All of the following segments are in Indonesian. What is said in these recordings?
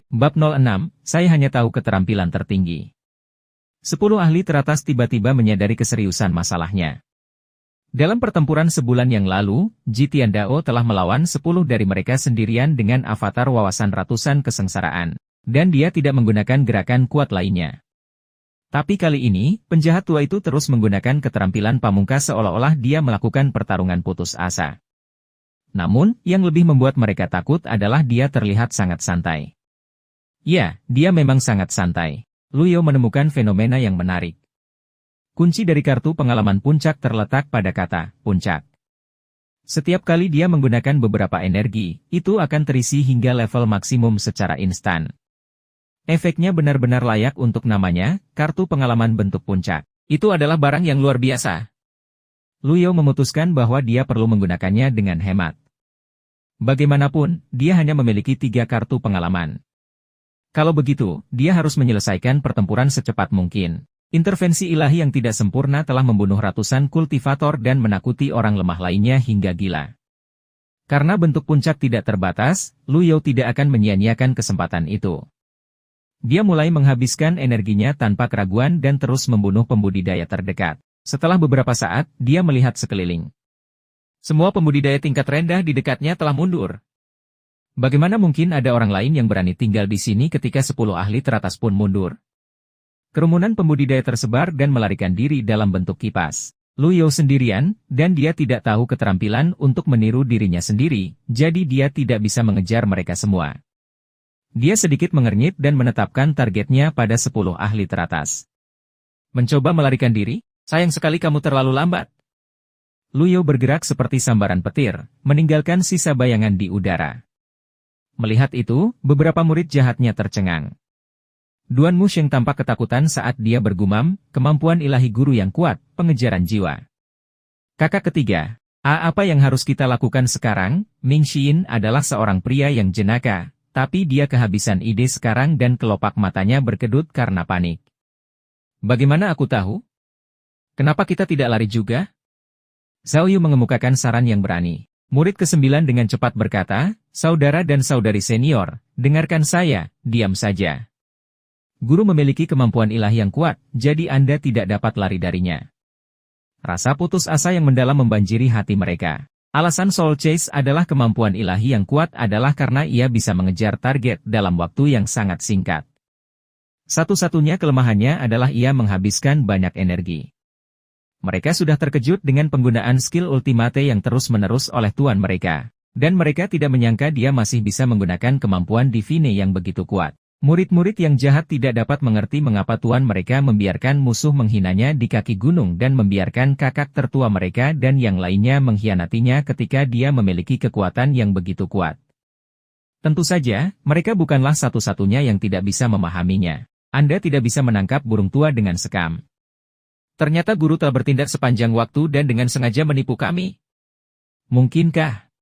Bab 06, saya hanya tahu keterampilan tertinggi. 10 ahli teratas tiba-tiba menyadari keseriusan masalahnya. Dalam pertempuran sebulan yang lalu, Ji Tiandao telah melawan 10 dari mereka sendirian dengan avatar wawasan ratusan kesengsaraan. Dan dia tidak menggunakan gerakan kuat lainnya. Tapi kali ini, penjahat tua itu terus menggunakan keterampilan pamungkas seolah-olah dia melakukan pertarungan putus asa. Namun, yang lebih membuat mereka takut adalah dia terlihat sangat santai. Ya, dia memang sangat santai. Luyo menemukan fenomena yang menarik. Kunci dari kartu pengalaman puncak terletak pada kata puncak. Setiap kali dia menggunakan beberapa energi, itu akan terisi hingga level maksimum secara instan. Efeknya benar-benar layak untuk namanya, kartu pengalaman bentuk puncak. Itu adalah barang yang luar biasa. Luyo memutuskan bahwa dia perlu menggunakannya dengan hemat. Bagaimanapun, dia hanya memiliki 3 kartu pengalaman. Kalau begitu, dia harus menyelesaikan pertempuran secepat mungkin. Intervensi ilahi yang tidak sempurna telah membunuh ratusan kultivator dan menakuti orang lemah lainnya hingga gila. Karena bentuk puncak tidak terbatas, Luyo tidak akan menyia-nyiakan kesempatan itu. Dia mulai menghabiskan energinya tanpa keraguan dan terus membunuh pembudidaya terdekat. Setelah beberapa saat, dia melihat sekeliling. Semua pembudidaya tingkat rendah di dekatnya telah mundur. Bagaimana mungkin ada orang lain yang berani tinggal di sini ketika 10 ahli teratas pun mundur? Kerumunan pembudidaya tersebar dan melarikan diri dalam bentuk kipas. Luyo sendirian, dan dia tidak tahu keterampilan untuk meniru dirinya sendiri, jadi dia tidak bisa mengejar mereka semua. Dia sedikit mengernyit dan menetapkan targetnya pada 10 ahli teratas. Mencoba melarikan diri? Sayang sekali kamu terlalu lambat. Luyo bergerak seperti sambaran petir, meninggalkan sisa bayangan di udara. Melihat itu, beberapa murid jahatnya tercengang. Duan Musheng tampak ketakutan saat dia bergumam, kemampuan ilahi guru yang kuat, pengejaran jiwa. Kakak ketiga, apa yang harus kita lakukan sekarang? Ming Xiyin adalah seorang pria yang jenaka. Tapi dia kehabisan ide sekarang dan kelopak matanya berkedut karena panik. Bagaimana aku tahu? Kenapa kita tidak lari juga? Zhao Yu mengemukakan saran yang berani. Murid ke-9 dengan cepat berkata, saudara dan saudari senior, dengarkan saya, diam saja. Guru memiliki kemampuan ilahi yang kuat, jadi Anda tidak dapat lari darinya. Rasa putus asa yang mendalam membanjiri hati mereka. Alasan Soul Chase adalah kemampuan ilahi yang kuat adalah karena ia bisa mengejar target dalam waktu yang sangat singkat. Satu-satunya kelemahannya adalah ia menghabiskan banyak energi. Mereka sudah terkejut dengan penggunaan skill ultimate yang terus-menerus oleh tuan mereka, dan mereka tidak menyangka dia masih bisa menggunakan kemampuan divine yang begitu kuat. Murid-murid yang jahat tidak dapat mengerti mengapa tuan mereka membiarkan musuh menghinanya di kaki gunung dan membiarkan kakak tertua mereka dan yang lainnya mengkhianatinya ketika dia memiliki kekuatan yang begitu kuat. Tentu saja, mereka bukanlah satu-satunya yang tidak bisa memahaminya. Anda tidak bisa menangkap burung tua dengan sekam. Ternyata guru telah bertindak sepanjang waktu dan dengan sengaja menipu kami. Mungkinkah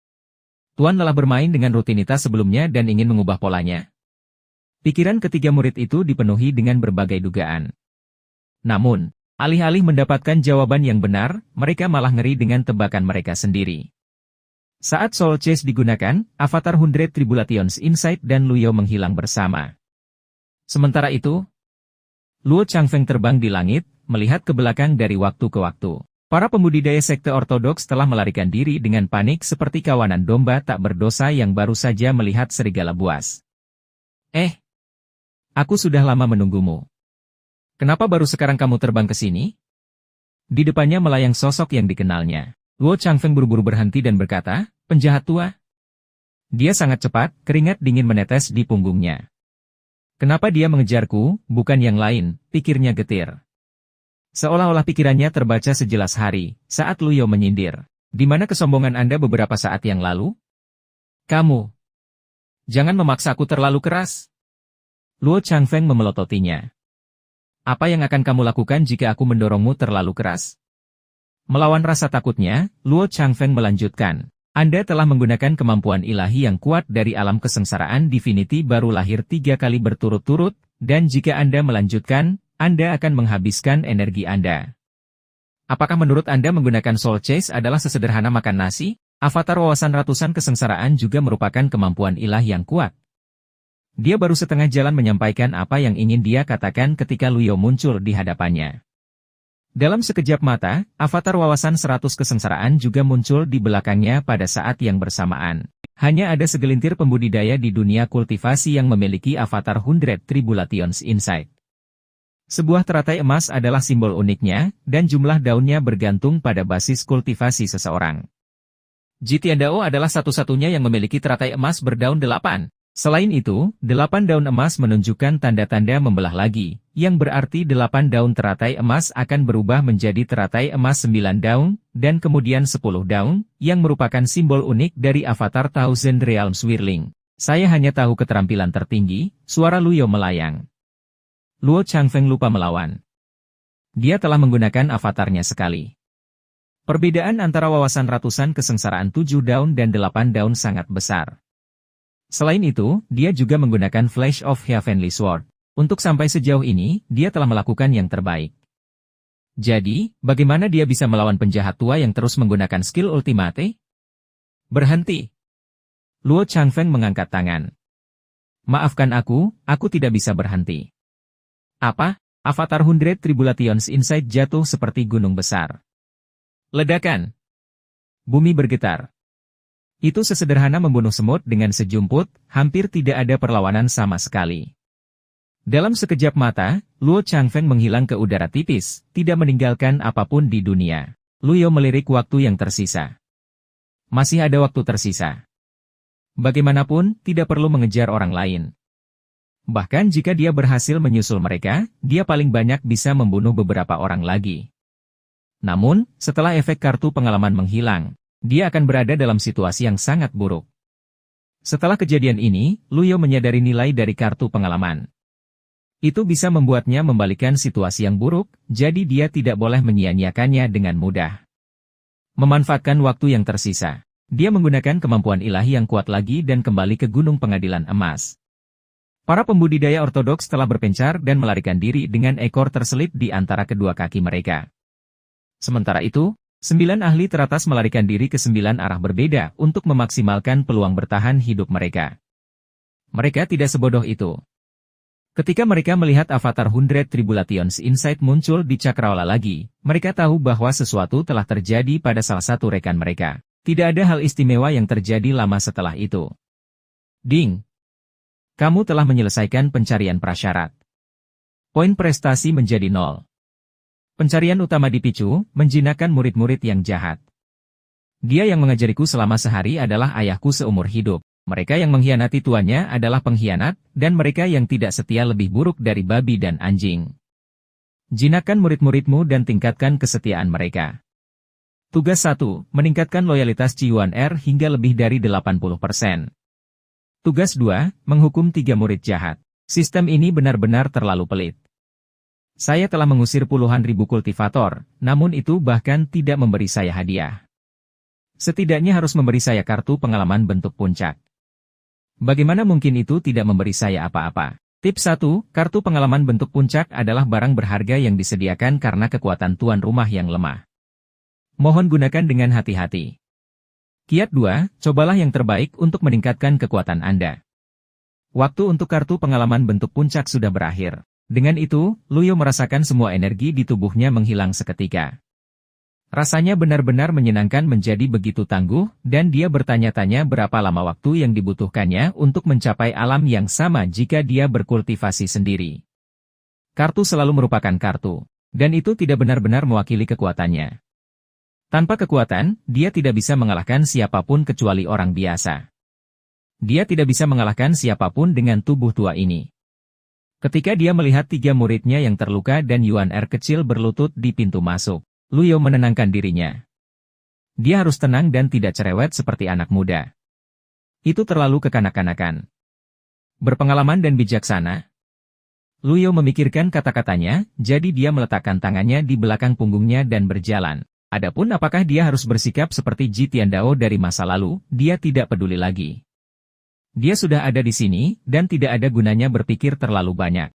tuan telah bermain dengan rutinitas sebelumnya dan ingin mengubah polanya? Pikiran ketiga murid itu dipenuhi dengan berbagai dugaan. Namun, alih-alih mendapatkan jawaban yang benar, mereka malah ngeri dengan tebakan mereka sendiri. Saat Soul Chase digunakan, Avatar 100 Tribulations Insight dan Luyo menghilang bersama. Sementara itu, Luo Changfeng terbang di langit, melihat ke belakang dari waktu ke waktu. Para pembudidaya sekte ortodoks telah melarikan diri dengan panik seperti kawanan domba tak berdosa yang baru saja melihat serigala buas. Aku sudah lama menunggumu. Kenapa baru sekarang kamu terbang ke sini? Di depannya melayang sosok yang dikenalnya. Luo Changfeng buru-buru berhenti dan berkata, penjahat tua. Dia sangat cepat, keringat dingin menetes di punggungnya. Kenapa dia mengejarku, bukan yang lain, pikirnya getir. Seolah-olah pikirannya terbaca sejelas hari, saat Luyo menyindir. Di mana kesombongan Anda beberapa saat yang lalu? Kamu. Jangan memaksaku terlalu keras. Luo Changfeng memelototinya. Apa yang akan kamu lakukan jika aku mendorongmu terlalu keras? Melawan rasa takutnya, Luo Changfeng melanjutkan. Anda telah menggunakan kemampuan ilahi yang kuat dari alam kesengsaraan Divinity baru lahir 3 kali berturut-turut, dan jika Anda melanjutkan, Anda akan menghabiskan energi Anda. Apakah menurut Anda menggunakan Soul Chase adalah sesederhana makan nasi? Avatar wawasan ratusan kesengsaraan juga merupakan kemampuan ilahi yang kuat. Dia baru setengah jalan menyampaikan apa yang ingin dia katakan ketika Luyo muncul di hadapannya. Dalam sekejap mata, avatar wawasan 100 kesengsaraan juga muncul di belakangnya pada saat yang bersamaan. Hanya ada segelintir pembudidaya di dunia kultivasi yang memiliki avatar 100 Tribulations Insight. Sebuah teratai emas adalah simbol uniknya, dan jumlah daunnya bergantung pada basis kultivasi seseorang. Jitiandao adalah satu-satunya yang memiliki teratai emas berdaun 8. Selain itu, 8 daun emas menunjukkan tanda-tanda membelah lagi, yang berarti 8 daun teratai emas akan berubah menjadi teratai emas 9 daun, dan kemudian 10 daun, yang merupakan simbol unik dari avatar Thousand Realms Swirling. Saya hanya tahu keterampilan tertinggi, suara Luyo melayang. Luo Changfeng lupa melawan. Dia telah menggunakan avatarnya sekali. Perbedaan antara wawasan ratusan kesengsaraan 7 daun dan 8 daun sangat besar. Selain itu, dia juga menggunakan Flash of Heavenly Sword. Untuk sampai sejauh ini, dia telah melakukan yang terbaik. Jadi, bagaimana dia bisa melawan penjahat tua yang terus menggunakan skill ultimate? Berhenti. Luo Changfeng mengangkat tangan. Maafkan aku tidak bisa berhenti. Apa? Avatar 100 Tribulations Insight jatuh seperti gunung besar. Ledakan. Bumi bergetar. Itu sesederhana membunuh semut dengan sejumput, hampir tidak ada perlawanan sama sekali. Dalam sekejap mata, Luo Changfeng menghilang ke udara tipis, tidak meninggalkan apapun di dunia. Luyo melirik waktu yang tersisa. Masih ada waktu tersisa. Bagaimanapun, tidak perlu mengejar orang lain. Bahkan jika dia berhasil menyusul mereka, dia paling banyak bisa membunuh beberapa orang lagi. Namun, setelah efek kartu pengalaman menghilang, dia akan berada dalam situasi yang sangat buruk. Setelah kejadian ini, Luyo menyadari nilai dari kartu pengalaman. Itu bisa membuatnya membalikkan situasi yang buruk, jadi dia tidak boleh menyia-nyiakannya dengan mudah. Memanfaatkan waktu yang tersisa, dia menggunakan kemampuan ilahi yang kuat lagi dan kembali ke Gunung Pengadilan Emas. Para pembudidaya ortodoks telah berpencar dan melarikan diri dengan ekor terselip di antara kedua kaki mereka. Sementara itu, 9 ahli teratas melarikan diri ke 9 arah berbeda untuk memaksimalkan peluang bertahan hidup mereka. Mereka tidak sebodoh itu. Ketika mereka melihat avatar 100 Tribulations Insight muncul di Cakrawala lagi, mereka tahu bahwa sesuatu telah terjadi pada salah satu rekan mereka. Tidak ada hal istimewa yang terjadi lama setelah itu. Ding! Kamu telah menyelesaikan pencarian prasyarat. Poin prestasi menjadi 0. Pencarian utama dipicu, menjinakkan murid-murid yang jahat. Dia yang mengajariku selama sehari adalah ayahku seumur hidup. Mereka yang mengkhianati tuannya adalah pengkhianat, dan mereka yang tidak setia lebih buruk dari babi dan anjing. Jinakkan murid-muridmu dan tingkatkan kesetiaan mereka. Tugas 1, meningkatkan loyalitas Ciyuan Er hingga lebih dari 80%. Tugas 2, menghukum 3 murid jahat. Sistem ini benar-benar terlalu pelit. Saya telah mengusir puluhan ribu kultivator, namun itu bahkan tidak memberi saya hadiah. Setidaknya harus memberi saya kartu pengalaman bentuk puncak. Bagaimana mungkin itu tidak memberi saya apa-apa? Tips 1, kartu pengalaman bentuk puncak adalah barang berharga yang disediakan karena kekuatan tuan rumah yang lemah. Mohon gunakan dengan hati-hati. Kiat 2, cobalah yang terbaik untuk meningkatkan kekuatan Anda. Waktu untuk kartu pengalaman bentuk puncak sudah berakhir. Dengan itu, Luyo merasakan semua energi di tubuhnya menghilang seketika. Rasanya benar-benar menyenangkan menjadi begitu tangguh, dan dia bertanya-tanya berapa lama waktu yang dibutuhkannya untuk mencapai alam yang sama jika dia berkultivasi sendiri. Kartu selalu merupakan kartu, dan itu tidak benar-benar mewakili kekuatannya. Tanpa kekuatan, dia tidak bisa mengalahkan siapapun kecuali orang biasa. Dia tidak bisa mengalahkan siapapun dengan tubuh tua ini. Ketika dia melihat 3 muridnya yang terluka dan Yuan Er kecil berlutut di pintu masuk, Luyo menenangkan dirinya. Dia harus tenang dan tidak cerewet seperti anak muda. Itu terlalu kekanak-kanakan. Berpengalaman dan bijaksana. Luyo memikirkan kata-katanya, jadi dia meletakkan tangannya di belakang punggungnya dan berjalan. Adapun apakah dia harus bersikap seperti Jitiandao dari masa lalu, dia tidak peduli lagi. Dia sudah ada di sini, dan tidak ada gunanya berpikir terlalu banyak.